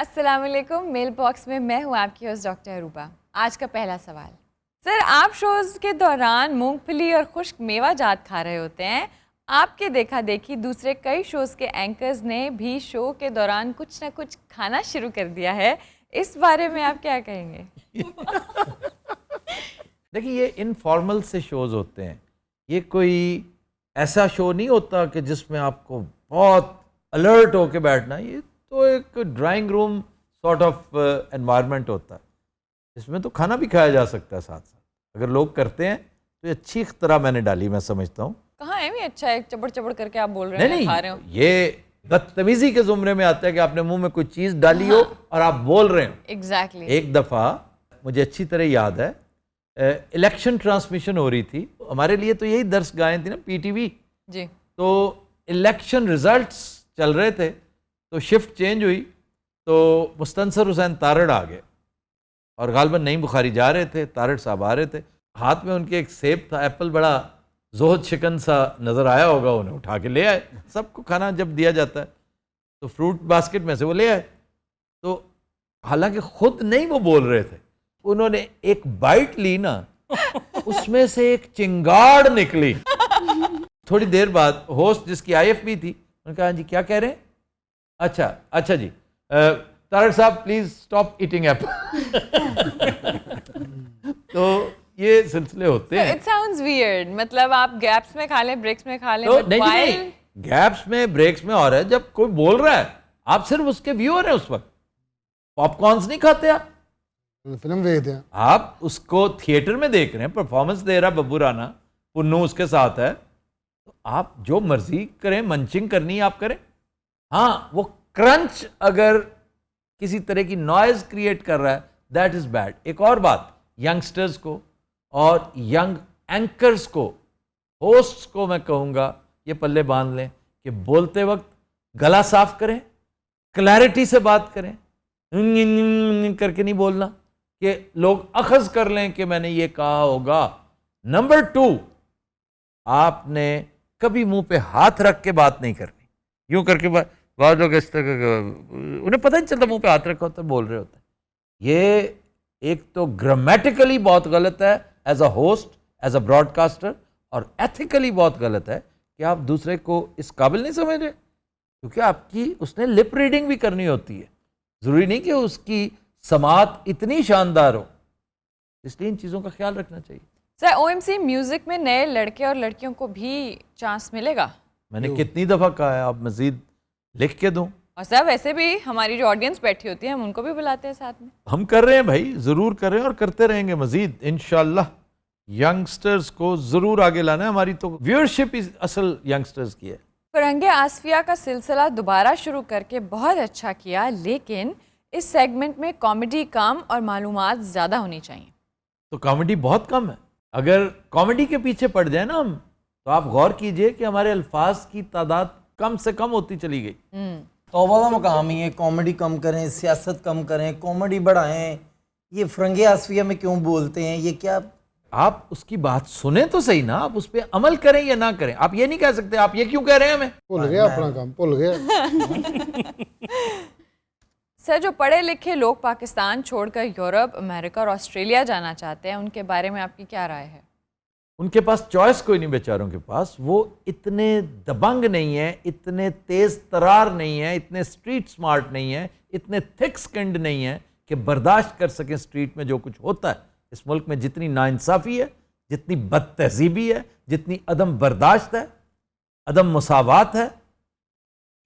अस्सलाम वालेकुम। Mail box में मैं हूँ आपकी होस्ट डॉक्टर अरूबा। आज का पहला सवाल, सर आप शोज़ के दौरान मूंगफली और खुश्क मेवा जात खा रहे होते हैं। आपके देखा देखी दूसरे कई शोज़ के एंकर्स ने भी शो के दौरान कुछ ना कुछ खाना शुरू कर दिया है। इस बारे में आप क्या कहेंगे? देखिए, ये इनफॉर्मल से शोज़ होते हैं। ये कोई ऐसा शो नहीं होता कि जिसमें आपको बहुत अलर्ट होके बैठना है। ये तो एक drawing room sort of environment होता है। इसमें तो खाना भी खाया जा सकता है साथ साथ। अगर लोग करते हैं तो ये अच्छी तरह मैंने डाली, मैं समझता हूँ। कहाँ है भी अच्छा है, चबड़ चबड़ करके आप बोल रहे हैं, खा रहे हो। ये बदतमीजी के जुमरे में आता है कि आपने मुंह में कोई चीज़ डाली हो और आप बोल रहे हो। एग्जैक्टली। एक दफ़ा मुझे अच्छी तरह याद है, इलेक्शन ट्रांसमिशन हो रही थी हमारे लिए, तो यही दर्स गाएं थी ना पीटीवी जी। तो इलेक्शन रिजल्ट्स चल रहे थे, तो शिफ्ट चेंज हुई, तो मुस्तनसर हुसैन तारड़ आ गए और गालबन नईम बुखारी जा रहे थे। तारड़ साहब आ रहे थे, हाथ में उनके एक सेब था, एप्पल, बड़ा जोहद शिकन सा नज़र आया होगा, उन्हें उठा के ले आए। सबको खाना जब दिया जाता है तो फ्रूट बास्केट में से वो ले आए। तो हालांकि खुद नहीं वो बोल रहे थे, उन्होंने एक बाइट ली ना, उसमें से एक चिंगाड़ निकली। थोड़ी देर बाद होस्ट जिसकी आईएफबी थी, उन्होंने कहा जी क्या कह रहे हैं? अच्छा जी, तारड़ साहब प्लीज स्टॉप ईटिंग एप्पल। तो ये सिलसिले होते हैं। इट साउंड्स वियर्ड, मतलब आप गैप्स में खा लें, ब्रेक्स में खा लें, तो but नहीं, while- गैप्स में ब्रेक्स में और है जब कोई बोल रहा है, आप सिर्फ उसके व्यूअर हैं उस वक्त। पॉपकॉर्न्स नहीं खाते आप, फिल्म देखते हैं। आप उसको थिएटर में देख रहे हैं, परफॉर्मेंस दे रहा है बब्बू राना, पुन्नू उसके साथ है, तो आप जो मर्जी करें, मंचिंग करनी है आप करें। हाँ, वो क्रंच अगर किसी तरह की नॉइज क्रिएट कर रहा है, दैट इज बैड। एक और बात, यंगस्टर्स को और यंग एंकर्स को, होस्ट्स को मैं कहूँगा ये पल्ले बांध लें कि बोलते वक्त गला साफ करें, क्लैरिटी से बात करें, करके नहीं बोलना कि लोग अखज़ कर लें कि मैंने ये कहा होगा। नंबर 2, आपने कभी मुंह पे हाथ रख के बात नहीं करनी। यूं करके बहुत लोग इस तरह, उन्हें पता नहीं चलता मुंह पे हाथ रखा होता है, बोल रहे होते हैं। ये एक तो ग्रामेटिकली बहुत गलत है as a host, as a broadcaster, और एथिकली बहुत गलत है कि आप दूसरे को इस काबिल नहीं समझ रहे, क्योंकि आपकी उसने लिप रीडिंग भी करनी होती है। ज़रूरी नहीं कि उसकी समात इतनी शानदार हो, इसलिए इन चीज़ों का ख्याल रखना चाहिए। सर ओएमसी म्यूजिक में नए लड़के और लड़कियों को भी चांस मिलेगा? मैंने कितनी दफ़ा कहा है, आप मज़ीद लिख के दूं? और सर वैसे भी हमारी जो ऑडियंस बैठी होती है, हम उनको भी बुलाते हैं साथ में। हम कर रहे हैं भाई, ज़रूर कर रहे हैं और करते रहेंगे मज़ीद इंशाल्लाह। यंगस्टर्स को ज़रूर आगे लाना है, हमारी तो व्यूअरशिप असल यंगस्टर्स की है। फरंगे आसफिया का सिलसिला दोबारा शुरू करके बहुत अच्छा किया, लेकिन इस सेगमेंट में कॉमेडी कम और मालूमात ज़्यादा होनी चाहिए। तो कॉमेडी बहुत कम है। अगर कॉमेडी के पीछे पड़ जाए ना हम, तो आप गौर कीजिए कि हमारे अल्फाज की तादाद कम से कम होती चली गई। तौबा का मकाम ही है, कॉमेडी कम करें, सियासत कम करें, कॉमेडी बढ़ाएं। ये फरंगे आसफिया में क्यों बोलते हैं, ये क्या? आप उसकी बात सुने तो सही ना, आप उस पर अमल करें या ना करें। आप ये नहीं कह सकते आप ये क्यों कह रहे हैं हमें। भूल गया अपना काम, भूल गया। सर जो पढ़े लिखे लोग पाकिस्तान छोड़कर यूरोप, अमेरिका और ऑस्ट्रेलिया जाना चाहते हैं, उनके बारे में आपकी क्या राय है? उनके पास चॉइस कोई नहीं बेचारों के पास। वो इतने दबंग नहीं है, इतने तेज तरार नहीं है, इतने स्ट्रीट स्मार्ट नहीं है, इतने थिक स्किन्ड नहीं है कि बर्दाश्त कर सकें स्ट्रीट में जो कुछ होता है। इस मुल्क में जितनी नाइंसाफ़ी है, जितनी बद तहजीबी है, जितनी अदम बर्दाश्त है, अदम मुसावात है,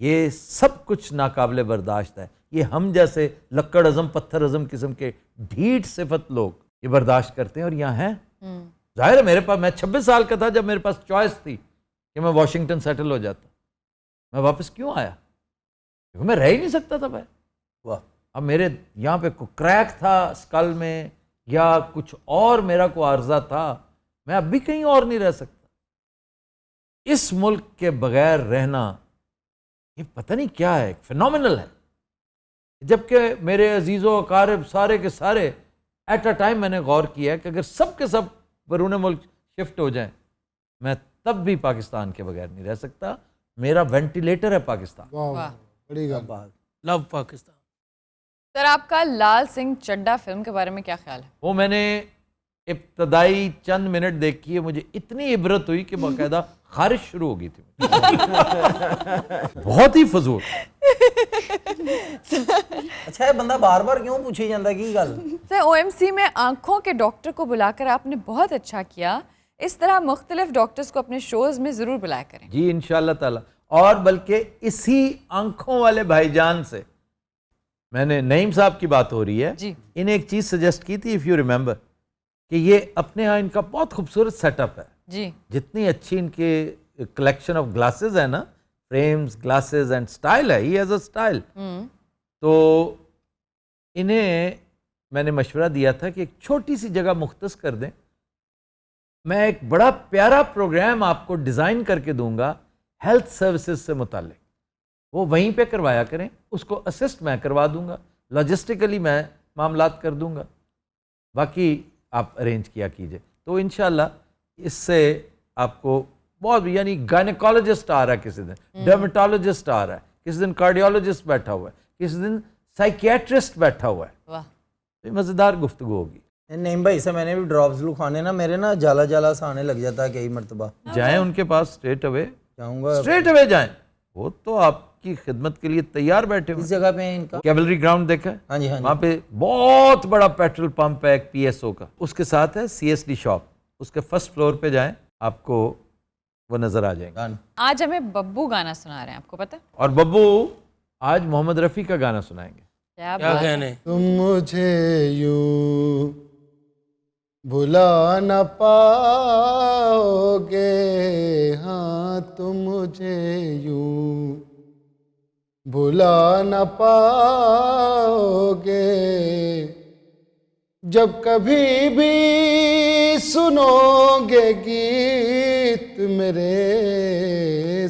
ये सब कुछ नाकाबिले बर्दाश्त है। ये हम जैसे लक्कड़ अज़म, पत्थर अज़म किस्म के ढीठ सिफत लोग ये बर्दाश्त करते हैं, और यहाँ हैं। जाहिर है, मेरे पास, मैं 26 साल का था जब मेरे पास चॉइस थी कि मैं वॉशिंगटन सेटल हो जाता। मैं वापस क्यों आया? क्योंकि मैं रह ही नहीं सकता था भाई। वाह, अब मेरे यहाँ पे कोई क्रैक था स्कल में या कुछ और मेरा कोई आर्जा था, मैं अब भी कहीं और नहीं रह सकता। इस मुल्क के बगैर रहना ये पता नहीं क्या है, फिनोमिनल है। जबकि मेरे अजीज़ों अकारिब सारे के सारे एट अ टाइम मैंने गौर किया है कि अगर सब के सब बरून मुल्क शिफ्ट हो जाएं, मैं तब भी पाकिस्तान के बगैर नहीं रह सकता। मेरा वेंटिलेटर है पाकिस्तान। वाह, बड़ी गल। बात लव पाकिस्तान। सर आपका लाल सिंह चड्ढा फिल्म के बारे में क्या ख्याल है? वो मैंने इब्तदाई चंद मिनट देखी है, मुझे इतनी इबरत हुई कि बाकायदा खारिश शुरू हो गई थी। बहुत ही फजूल। अच्छा है बंदा बार बार क्यों पूछी जाता की गल? सर OMC में आंखों के डॉक्टर को बुलाकर आपने बहुत अच्छा किया। इस तरह मुख्तलिफ डॉक्टर्स को अपने शोज में ज़रूर बुलाया करें। जी इंशाल्लाह ताला। और बल्कि इसी आंखों वाले भाईजान से मैंने, नईम साहब की बात हो रही है जी। इन्हें एक चीज़ सजेस्ट की थी, इफ़ यू रिमेंबर, कि ये अपने यहाँ इनका बहुत खूबसूरत सेटअप है। जी जितनी अच्छी इनके कलेक्शन ऑफ ग्लासेस है ना, फ्रेम्स, ग्लासेस एंड स्टाइल है, ही हैज़ अ स्टाइल। तो इन्हें मैंने मशवरा दिया था कि एक छोटी सी जगह मुख्तस कर दें, मैं एक बड़ा प्यारा प्रोग्राम आपको डिज़ाइन करके दूंगा हेल्थ सर्विसेज से मुताल्लिक, वो वहीं पे करवाया करें, उसको असिस्ट मैं करवा दूंगा, लॉजिस्टिकली मैं मामलात कर दूंगा, बाकी आप अरेंज किया कीजिए। तो इंशाल्लाह इससे आपको बहुत, यानी गायनेकोलॉजिस्ट आ रहा है किसी दिन, डर्मेटोलॉजिस्ट आ रहा है किसी दिन, कार्डियोलॉजिस्ट बैठा हुआ है किसी दिन, साइकियाट्रिस्ट बैठा हुआ है। वाह। तो मज़ेदार गुफ्तगू होगी। नहीं भाई से मैंने भी ड्रॉप्स लुखाने ना, मेरे ना जाला जाला सा आने लग जाता है कई मरतबा। जाएं उनके पास, स्ट्रेट अवे, जाऊंगा। स्ट्रेट अवे जाएं, वो तो आपकी खिदमत के लिए तैयार बैठे हुए। इस जगह पे है इनका? कैवलरी ग्राउंड देखा है? हाँ जी हाँ जी। वहाँ पे बहुत बड़ा पेट्रोल पंप है एक PSO का, उसके साथ है CSD शॉप, उसके फर्स्ट फ्लोर पे जाएं, आपको वो नजर आ जाएंगे। गान। आज हमें बब्बू गाना सुना रहे हैं, आपको पता है? और बब्बू आज मोहम्मद रफ़ी का गाना सुनाएंगे। क्या क्या बात है। कहने? तुम मुझे यूं भुला न पाओगे, हाँ तुम मुझे यूं भुला न पाओगे, जब कभी भी सुनोगे गीत मेरे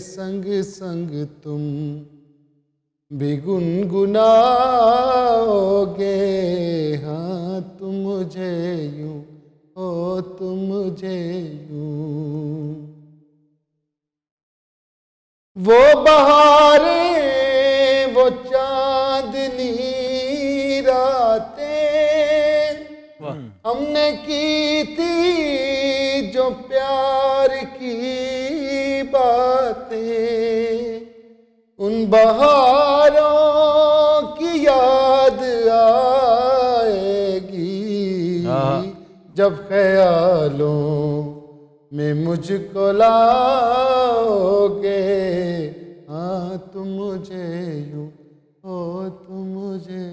संग संग तुम भी गुनगुनाओगे, हाँ तुम मुझे यूं, ओ तुम मुझे यूं। वो बहारें, वो चांदनी रातें हमने की थी, जो प्यार की बातें, उन बहारों की याद आएगी जब ख्यालों में मुझको लाओगे, हाँ तुम मुझे यूं, ओ तुम मुझे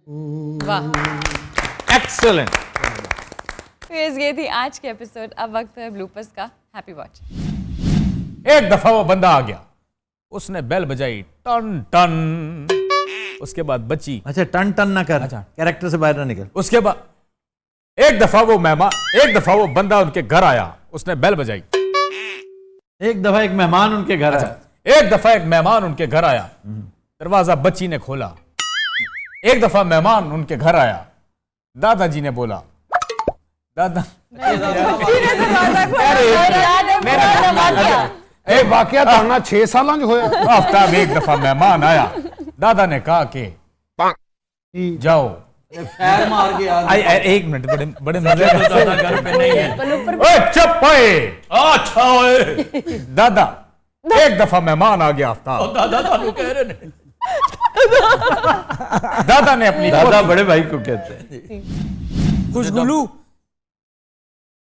यूं। वाह। एक्सेलेंट। ये थी आज के एपिसोड। अब वक्त है ब्लूपर्स का। Happy watch. एक दफा वो बंदा आ गया, उसने बेल बजाई, टन टन। उसके बाद बची। अच्छा टन टन ना कर, अच्छा। कैरेक्टर से बाहर ना निकल। उसके बाद एक दफा वो बंदा उनके घर आया, उसने बेल बजाई। एक दफा एक मेहमान उनके घर आया। एक दफा एक मेहमान उनके घर आया, दरवाजा बच्ची ने खोला। एक दफा मेहमान उनके घर आया, दादाजी ने बोला, दादा ਇਹ ਵਾਕਿਆ ਤੁਹਾਡਾ 6 ਸਾਲਾਂ 'ਚ ਹੋਇਆ? आफ्ताब एक दफा मेहमान आया, दादा ने कहा कि जाओ। पैर मार के यार। एक मिनट, बड़े मजे का दादा घर पे नहीं है। ओए चुप ओए। अच्छा ओए। दादा एक दफा मेहमान आ गया आफ्ताब। दादा तानू कह रहे ने। दादा ने अपनी दादा बड़े भाई को कहते हैं।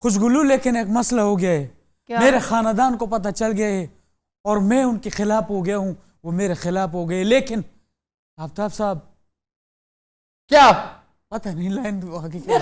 खुशगुलू लेकिन एक मसला हो गया है। मेरे खानदान को पता चल गया है और मैं उनके खिलाफ हो गया हूं, वो मेरे खिलाफ हो गए। लेकिन आफ्ताब साहब क्या पता नहीं लाइन आगे क्या